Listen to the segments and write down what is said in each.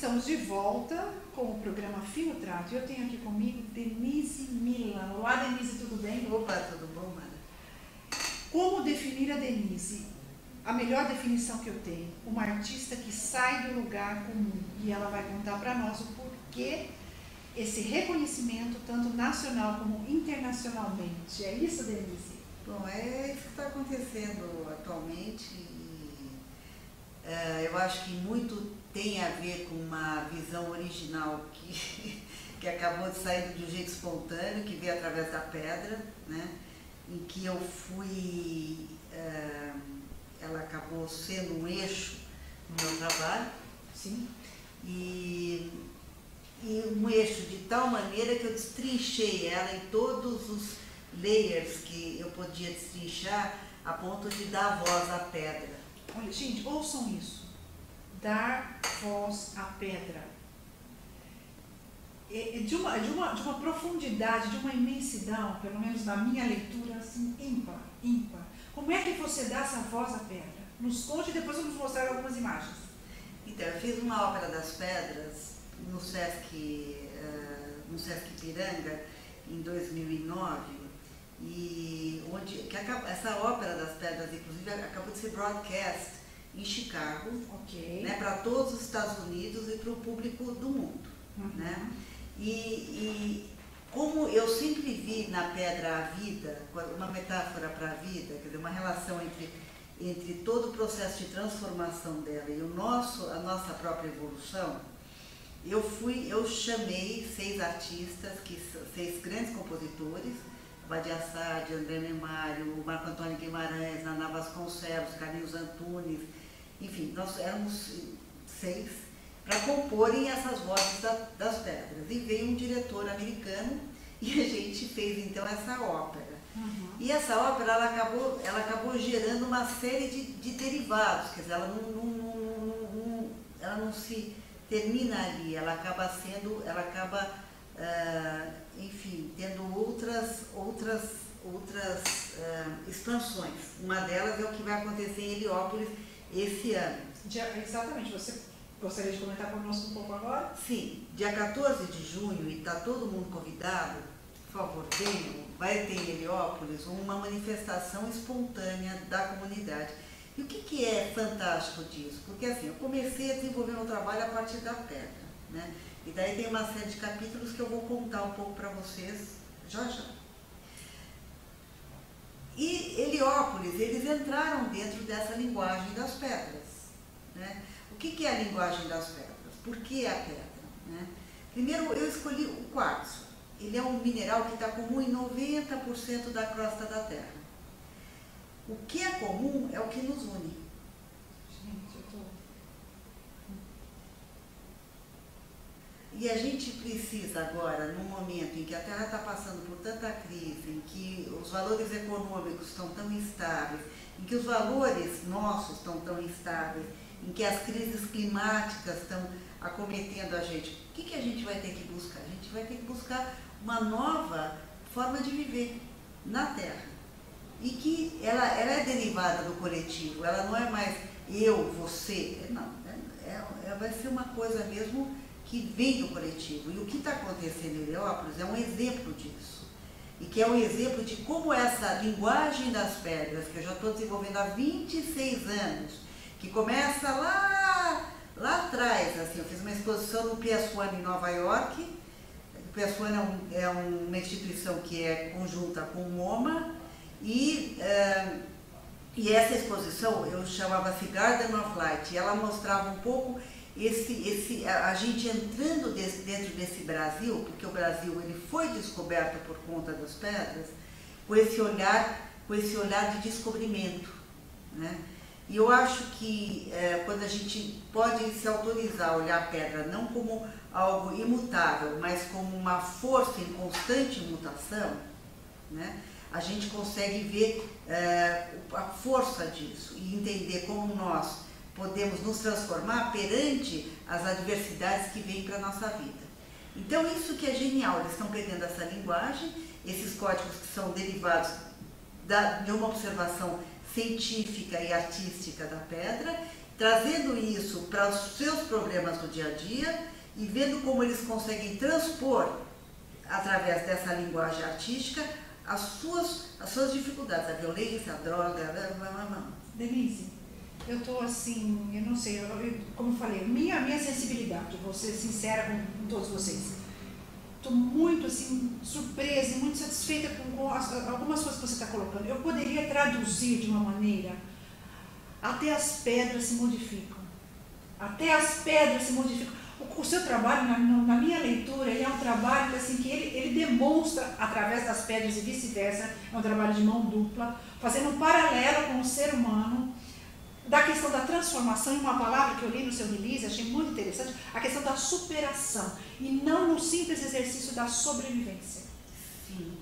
estamos de volta com o programa Fino Trato. Eu tenho aqui comigo Denise Milan. Olá, Denise, tudo bem? Opa, tudo bom, Mara? Como definir a Denise? A melhor definição que eu tenho, uma artista que sai do lugar comum. E ela vai contar para nós o porquê esse reconhecimento, tanto nacional como internacionalmente. É isso, Denise? Bom, é isso que está acontecendo atualmente. Eu acho que muito tem a ver com uma visão original que acabou de sair de um jeito espontâneo, que veio através da pedra, né? Em que eu fui... ela acabou sendo um eixo no meu trabalho. Sim. E um eixo de tal maneira que eu destrinchei ela em todos os layers que eu podia destrinchar, a ponto de dar voz à pedra. Olha, gente, ouçam isso. Dar voz à pedra. De uma profundidade, de uma imensidão, pelo menos na minha leitura, assim, ímpar. Como é que você dá essa voz à pedra? Nos conte e depois vamos mostrar algumas imagens. Então, eu fiz uma ópera das pedras no Sesc Ipiranga, em 2009, essa ópera das pedras, inclusive, acabou de ser broadcast em Chicago, Okay. Né, para todos os Estados Unidos e para o público do mundo. Uhum. Né? E como eu sempre vi na pedra a vida, uma metáfora para a vida, quer dizer, uma relação entre todo o processo de transformação dela e a nossa própria evolução, eu chamei 6 artistas, 6 grandes compositores, Badia Sade, André Nemário, Marco Antônio Guimarães, Naná Vasconcelos, Carlinhos Antunes, enfim, nós éramos 6 para comporem essas vozes das pedras. E veio um diretor americano e a gente fez então essa ópera. Uhum. E essa ópera ela acabou gerando uma série de derivados, quer dizer, ela não se termina ali, ela acaba enfim, tendo outras expansões. Uma delas é o que vai acontecer em Heliópolis esse ano. Exatamente, você gostaria de comentar conosco um pouco agora? Sim, dia 14 de junho, e está todo mundo convidado, por favor, venham, vai ter em Heliópolis uma manifestação espontânea da comunidade. E o que é fantástico disso? Porque assim, eu comecei a desenvolver meu trabalho a partir da pedra, né? E daí tem uma série de capítulos que eu vou contar um pouco para vocês já. E Heliópolis, eles entraram dentro dessa linguagem das pedras, né? O que é a linguagem das pedras? Por que a pedra? Né? Primeiro, eu escolhi o quartzo. Ele é um mineral que está comum em 90% da crosta da Terra. O que é comum é o que nos une. Gente, eu tô... E a gente precisa agora, num momento em que a Terra está passando por tanta crise, em que os valores econômicos estão tão instáveis, em que os valores nossos estão tão instáveis, em que as crises climáticas estão acometendo a gente, o que a gente vai ter que buscar? A gente vai ter que buscar uma nova forma de viver na Terra. E que ela é derivada do coletivo, ela não é mais eu, você, não. Vai ser uma coisa mesmo que vem do coletivo. E o que está acontecendo em Heliópolis é um exemplo disso. E que é um exemplo de como essa linguagem das pedras, que eu já estou desenvolvendo há 26 anos, que começa lá atrás, assim, eu fiz uma exposição no PS1 em Nova York. O PS1 é uma instituição que é conjunta com o MoMA, e essa exposição eu chamava-se Garden of Light, e ela mostrava um pouco a gente entrando dentro desse Brasil, porque o Brasil ele foi descoberto por conta das pedras, com esse olhar de descobrimento, né? E eu acho que quando a gente pode se autorizar a olhar a pedra não como algo imutável, mas como uma força em constante mutação, né, a gente consegue ver a força disso e entender como nós podemos nos transformar perante as adversidades que vêm para a nossa vida. Então isso que é genial, eles estão pegando essa linguagem, esses códigos que são derivados de uma observação científica e artística da pedra, trazendo isso para os seus problemas do dia a dia e vendo como eles conseguem transpor, através dessa linguagem artística, as suas dificuldades, a violência, a droga. Denise, eu estou assim, eu não sei, como eu falei, minha sensibilidade, vou ser sincera com todos vocês. Estou muito assim, surpresa e muito satisfeita com algumas coisas que você está colocando. Eu poderia traduzir de uma maneira, até as pedras se modificam. Até as pedras se modificam. O seu trabalho, na minha leitura, ele é um trabalho assim, que ele demonstra, através das pedras e vice-versa, é um trabalho de mão dupla, fazendo um paralelo com o ser humano, da questão da transformação, em uma palavra que eu li no seu release, achei muito interessante, a questão da superação, e não no simples exercício da sobrevivência. Sim.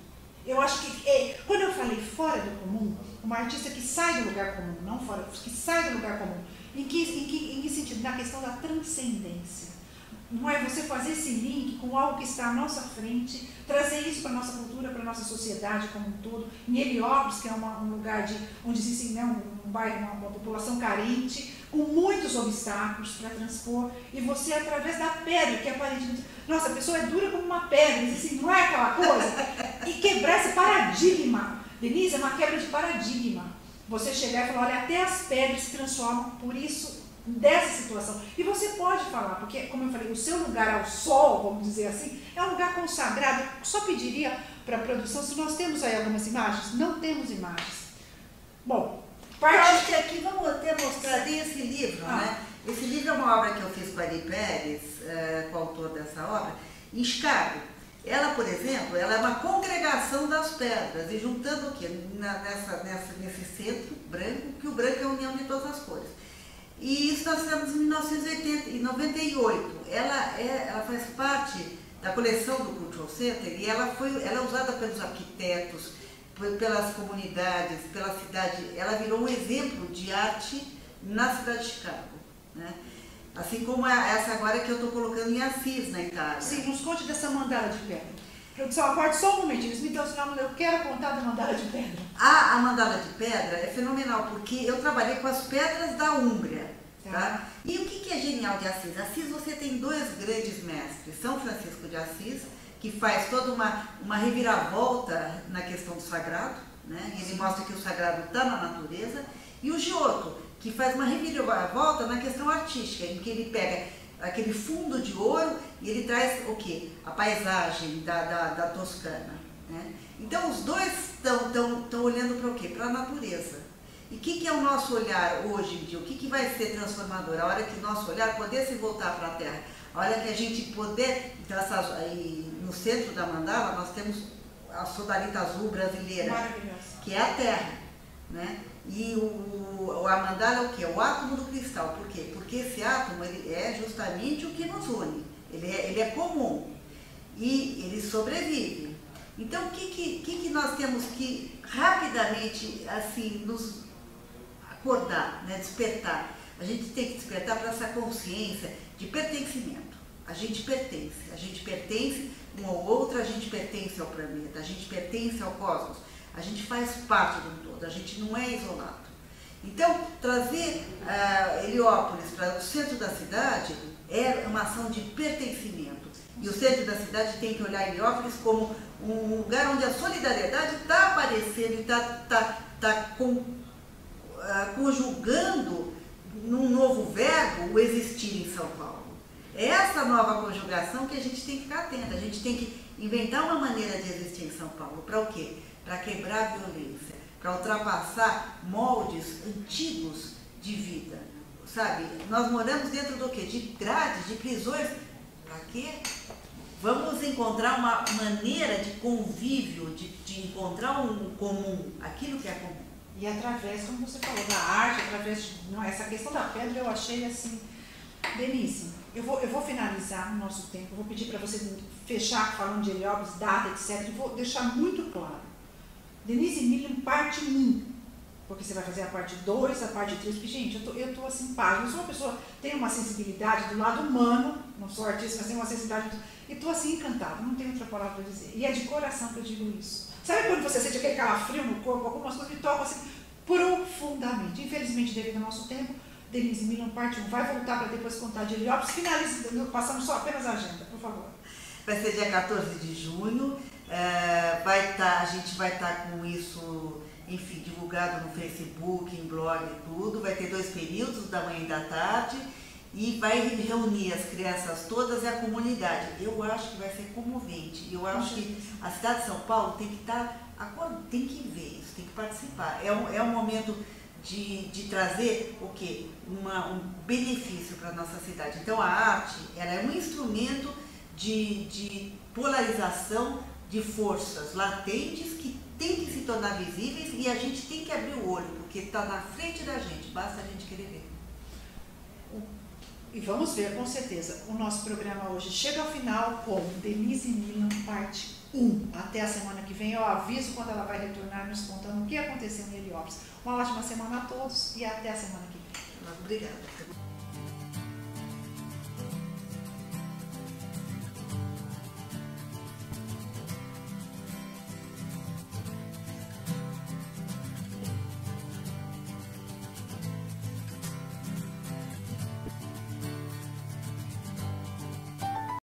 Eu acho que, quando eu falei fora do comum, uma artista que sai do lugar comum, não fora, que sai do lugar comum, em que sentido? Na questão da transcendência. Não é você fazer esse link com algo que está à nossa frente, trazer isso para a nossa cultura, para a nossa sociedade como um todo. Em Heliópolis, que é um lugar onde existe, né, um bairro, uma população carente, com muitos obstáculos para transpor, e você, através da pedra, que aparentemente, nossa, a pessoa é dura como uma pedra, assim, não é aquela coisa? E quebrar esse paradigma. Denise, é uma quebra de paradigma. Você chegar e falar, olha, até as pedras se transformam por isso, dessa situação. E você pode falar, porque, como eu falei, o seu lugar ao sol, vamos dizer assim, é um lugar consagrado. Eu só pediria para a produção, se nós temos aí algumas imagens, não temos imagens. Bom, eu acho que aqui vamos até mostrar esse livro, né? Esse livro é uma obra que eu fiz com a Ari Pérez, coautor dessa obra, em Chicago. Ela, por exemplo, ela é uma congregação das pedras, e juntando o quê? Nesse centro branco, que o branco é a união de todas as cores. E isso nós fizemos em 1998. Ela faz parte da coleção do Cultural Center e ela é usada pelos arquitetos, pelas comunidades, pela cidade. Ela virou um exemplo de arte na cidade de Chicago, né? Assim como essa agora que eu estou colocando em Assis, na Itália. Sim, nos conte dessa mandala de pedra. Produção, aguarde só um momentinho, me deu o sinal, eu quero contar da mandala de pedra. A mandala de pedra é fenomenal, porque eu trabalhei com as pedras da Úmbria. Tá? E o que é genial de Assis? Assis, você tem dois grandes mestres, São Francisco de Assis, que faz toda uma reviravolta na questão do sagrado, né? Ele mostra que o sagrado está na natureza, e o Giotto, que faz uma reviravolta na questão artística, em que ele pega aquele fundo de ouro e ele traz o quê? A paisagem da Toscana, né? Então os dois estão olhando para o quê? Para a natureza. E o que é o nosso olhar hoje em dia? O que vai ser transformador? A hora que o nosso olhar poder se voltar para a Terra, a hora que a gente poder, então, aí, no centro da mandala nós temos a sodalita azul brasileira, que é a Terra, né? E a mandala é o quê? O átomo do cristal. Por quê? Porque esse átomo ele é justamente o que nos une. Ele é comum e ele sobrevive. Então, o que nós temos que rapidamente assim nos acordar, né? Despertar? A gente tem que despertar para essa consciência de pertencimento. A gente pertence um ao outro, a gente pertence ao planeta, a gente pertence ao cosmos. A gente faz parte do todo, a gente não é isolado. Então, trazer Heliópolis para o centro da cidade é uma ação de pertencimento. E o centro da cidade tem que olhar Heliópolis como um lugar onde a solidariedade está aparecendo e está conjugando num novo verbo o existir em São Paulo. É essa nova conjugação que a gente tem que ficar atenta. A gente tem que inventar uma maneira de existir em São Paulo. Para o quê? Para quebrar a violência, para ultrapassar moldes antigos de vida, sabe? Nós moramos dentro do quê? De grades, de prisões. Para quê? Vamos encontrar uma maneira de convívio, de encontrar um comum, aquilo que é comum. E através, como você falou, da arte, essa questão da pedra eu achei assim, Denise, eu vou finalizar o nosso tempo, eu vou pedir para você fechar falando de Heliópolis, data, etc, e vou deixar muito claro. Denise Milian, parte 1, porque você vai fazer a parte 2, a parte 3, porque, gente, eu tô assim, paz. Eu sou uma pessoa, tenho uma sensibilidade do lado humano, não sou artista, mas tenho uma sensibilidade, e tô assim, encantada, não tenho outra palavra para dizer. E é de coração que eu digo isso. Sabe quando você sente aquele calafrio no corpo, algumas coisas me tocam assim, profundamente. Infelizmente, devido ao nosso tempo, Denise Milan, parte 1, vai voltar para depois contar de Heliópolis. Finalize, passando só apenas a agenda, por favor. Vai ser dia 14 de junho, a gente vai estar com isso, enfim, divulgado no Facebook, em blog e tudo. Vai ter 2 períodos, da manhã e da tarde, e vai reunir as crianças todas e a comunidade. Eu acho que vai ser comovente. Eu acho que a cidade de São Paulo tem que tem que ver isso, tem que participar. É um momento de trazer o quê? Um benefício para a nossa cidade. Então a arte, ela é um instrumento de polarização de forças latentes que tem que se tornar visíveis, e a gente tem que abrir o olho, porque está na frente da gente, basta a gente querer ver. E vamos ver, com certeza. O nosso programa hoje chega ao final com Denise Milan, parte 1. Até a semana que vem. Eu aviso quando ela vai retornar nos contando o que aconteceu em Heliópolis. Uma ótima semana a todos e até a semana que vem. Obrigada.